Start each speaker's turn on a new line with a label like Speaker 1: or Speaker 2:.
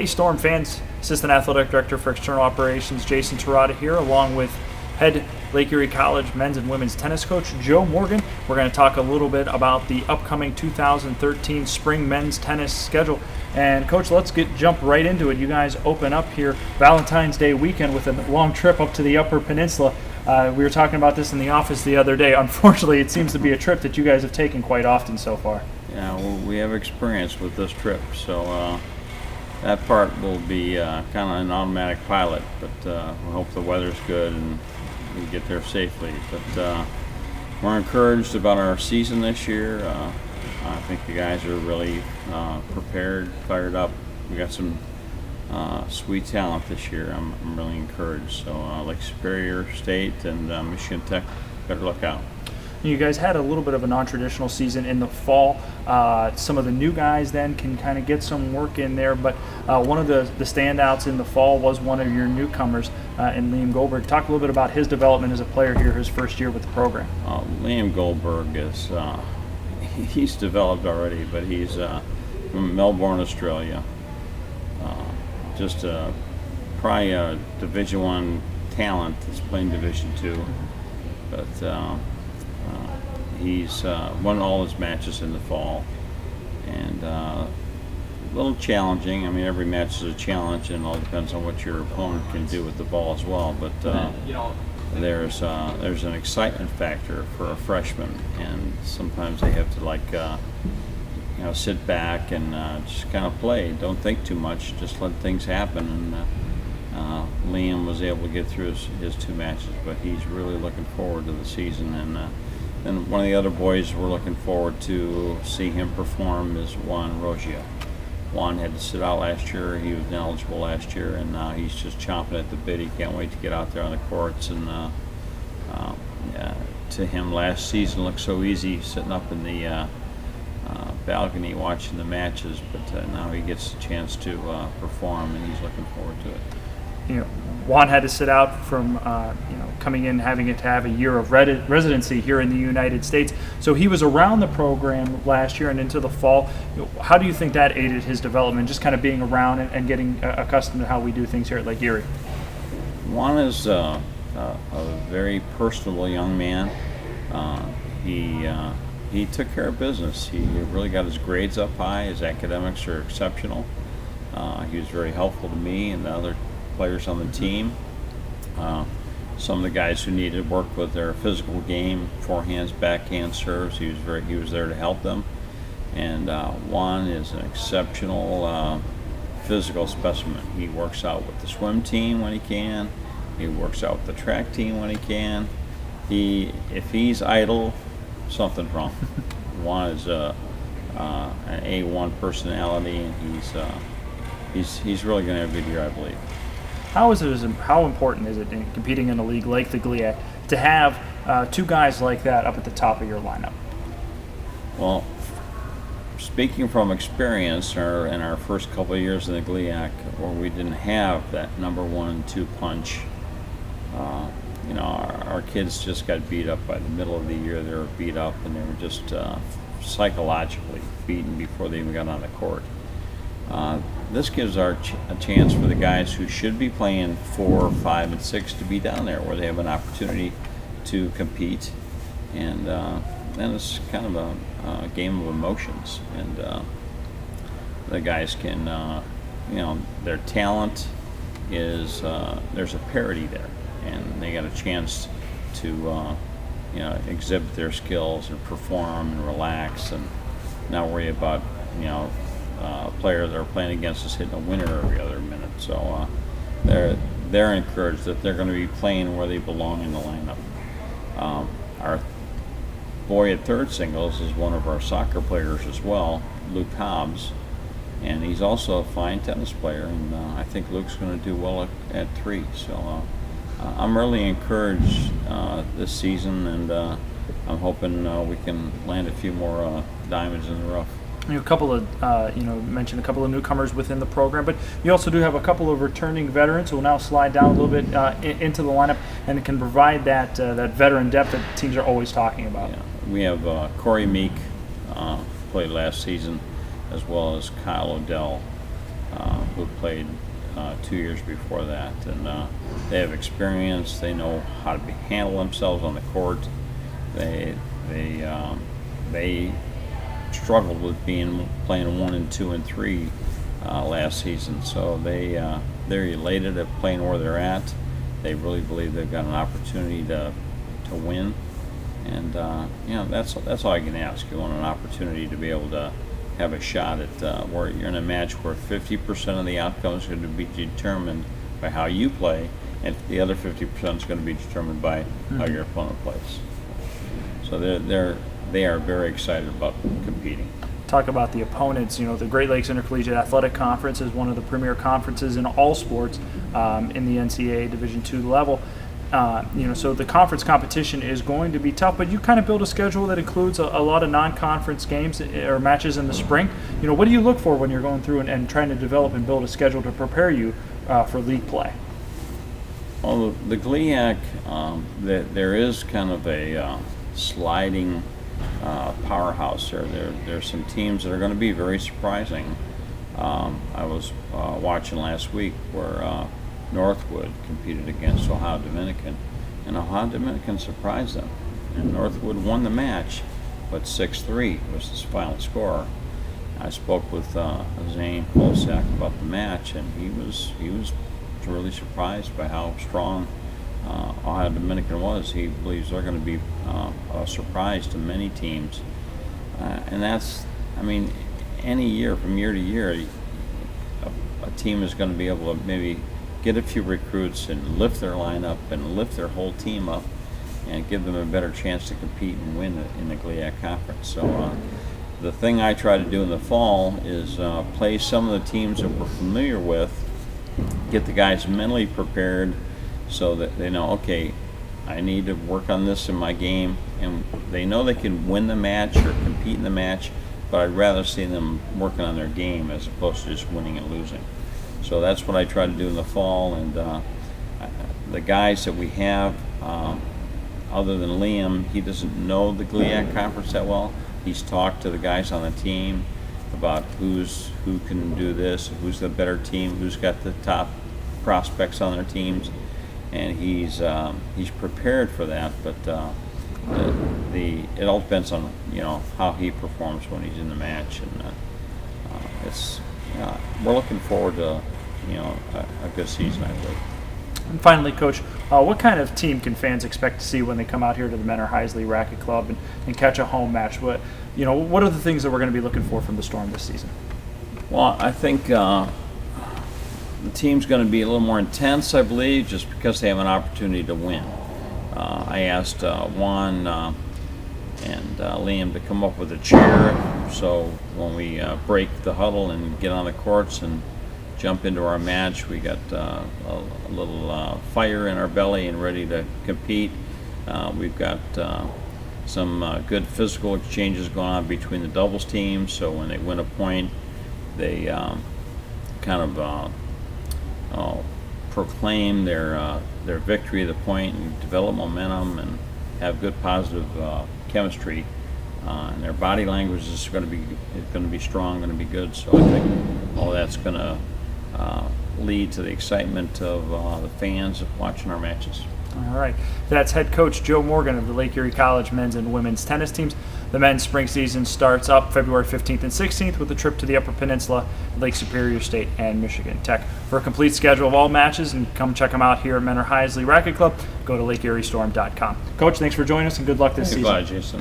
Speaker 1: Hey Storm fans, Assistant Athletic Director for External Operations Jason Tirotta here, along with head Lake Erie College men's and women's tennis coach Joe Morgan. We're going to talk a little bit about the upcoming 2013 spring men's tennis schedule. And Coach, let's jump right into it. You guys open up here Valentine's Day weekend with a long trip up to the Upper Peninsula. We were talking about this in the office the other day. Unfortunately, it seems to be a trip that you guys have taken quite often so far.
Speaker 2: Yeah, well, we have experience with this trip, so that part will be kind of an automatic pilot, but we hope the weather's good and we get there safely. But we're encouraged about our season this year. I think the guys are really prepared, fired up. We got some sweet talent this year. I'm really encouraged. So Lake Superior State and Michigan Tech better look out.
Speaker 1: You guys had a little bit of a non-traditional season in the fall. Some of the new guys then can kind of get some work in there, but one of the standouts in the fall was one of your newcomers in Liam Goldberg. Talk a little bit about his development as a player here, his first year with the program.
Speaker 2: Liam Goldberg is he's developed already, but he's from Melbourne, Australia. Just probably a Division I talent that's playing Division II, but he's won all his matches in the fall, and a little challenging. I mean, every match is a challenge, and it all depends on what your opponent can do with the ball as well. But there's an excitement factor for a freshman, and sometimes they have to sit back and just kind of play. Don't think too much. Just let things happen. And Liam was able to get through his two matches, but he's really looking forward to the season. And one of the other boys we're looking forward to see him perform is Juan Rogia. Juan had to sit out last year. He was ineligible last year, and now he's just chomping at the bit. He can't wait to get out there on the courts. And to him, last season looked so easy sitting up in the balcony watching the matches, but now he gets a chance to perform, and he's looking forward to it.
Speaker 1: Juan had to sit out from coming in, having to have a year of residency here in the United States. So he was around the program last year and into the fall. How do you think that aided his development, just kind of being around and getting accustomed to how we do things here at Lake Erie?
Speaker 2: Juan is a very personable young man. He took care of business. He really got his grades up high. His academics are exceptional. He was very helpful to me and the other players on the team. Some of the guys who needed work with their physical game, forehands, backhand serves, he was there to help them. And Juan is an exceptional physical specimen. He works out with the swim team when he can. He works out with the track team when he can. If he's idle, something's wrong. Juan is an A1 personality, and he's really going to have a good year, I believe.
Speaker 1: How important is it in competing in a league like the GLIAC to have two guys like that up at the top of your lineup?
Speaker 2: Well, speaking from experience, in our first couple of years in the GLIAC, where we didn't have that number 1-2 punch, our kids just got beat up by the middle of the year. They were beat up, and they were just psychologically beaten before they even got on the court. This gives a chance for the guys who should be playing 4, 5, and 6 to be down there where they have an opportunity to compete. And then it's kind of a game of emotions. And the guys can, their talent is, there's a parity there. And they got a chance to, exhibit their skills and perform and relax and not worry about, players that are playing against us hitting a winner every other minute. So they're encouraged that they're going to be playing where they belong in the lineup. Our boy at third singles is one of our soccer players as well, Luke Hobbs, and he's also a fine tennis player, and I think Luke's going to do well at 3. So I'm really encouraged this season, and I'm hoping we can land a few more diamonds in the rough.
Speaker 1: A couple of, mentioned a couple of newcomers within the program, but you also do have a couple of returning veterans who will now slide down a little bit into the lineup and can provide that veteran depth that teams are always talking about.
Speaker 2: Yeah. We have Corey Meek, played last season, as well as Kyle Odell. who played 2 years before that, and they have experience. They know how to handle themselves on the court. They struggled with playing 1 and 2 and 3 last season, so they're elated at playing where they're at. They really believe they've got an opportunity to win, and that's all I can ask. You want an opportunity to be able to have a shot at where you're in a match where 50% of the outcome is going to be determined by how you play, and the other 50% is going to be determined by how your opponent plays. So they are very excited about competing.
Speaker 1: Talk about the opponents. The Great Lakes Intercollegiate Athletic Conference is one of the premier conferences in all sports in the NCAA Division II level. So the conference competition is going to be tough, but you kind of build a schedule that includes a lot of non-conference games or matches in the spring. What do you look for when you're going through and trying to develop and build a schedule to prepare you for league play?
Speaker 2: Well, the GLIAC, there is kind of a sliding powerhouse there. There's some teams that are going to be very surprising. I was watching last week where Northwood competed against Ohio Dominican, and Ohio Dominican surprised them. And Northwood won the match, but 6-3 was his final score. I spoke with Zane Kolsak about the match, and he was really surprised by how strong Ohio Dominican was. He believes they're going to be a surprise to many teams, and any year from year to year, a team is going to be able to maybe get a few recruits and lift their lineup and lift their whole team up and give them a better chance to compete and win in the GLIAC conference. So the thing I try to do in the fall is play some of the teams that we're familiar with, get the guys mentally prepared so that they know, okay, I need to work on this in my game, and they know they can win the match or compete in the match, but I'd rather see them working on their game as opposed to just winning and losing. So that's what I try to do in the fall, and the guys that we have, other than Liam, he doesn't know the GLIAC conference that well. He's talked to the guys on the team about who can do this, who's the better team, who's got the top prospects on their teams, and he's prepared for that. But it all depends on how he performs when he's in the match, and we're looking forward to a good season, I believe.
Speaker 1: And finally, Coach, what kind of team can fans expect to see when they come out here to the Menor Heisley Racquet Club and catch a home match? What are the things that we're going to be looking for from the Storm this season?
Speaker 2: Well, I think the team's going to be a little more intense, I believe, just because they have an opportunity to win. I asked Juan and Liam to come up with a cheer, so when we break the huddle and get on the courts and jump into our match, we got a little fire in our belly and ready to compete. We've got some good physical exchanges going on between the doubles teams, so when they win a point, they kind of proclaim their victory of the point and develop momentum and have good positive chemistry. And their body language is going to be strong, going to be good. So I think all that's going to lead to the excitement of the fans watching our matches.
Speaker 1: All right. That's head coach Joe Morgan of the Lake Erie College men's and women's tennis teams. The men's spring season starts up February 15th and 16th with a trip to the Upper Peninsula, Lake Superior State, and Michigan Tech. For a complete schedule of all matches, and come check them out here at Menor Heisley Racquet Club, go to LakeErieStorm.com. Coach, thanks for joining us, and good luck this season.
Speaker 2: Goodbye, Jason.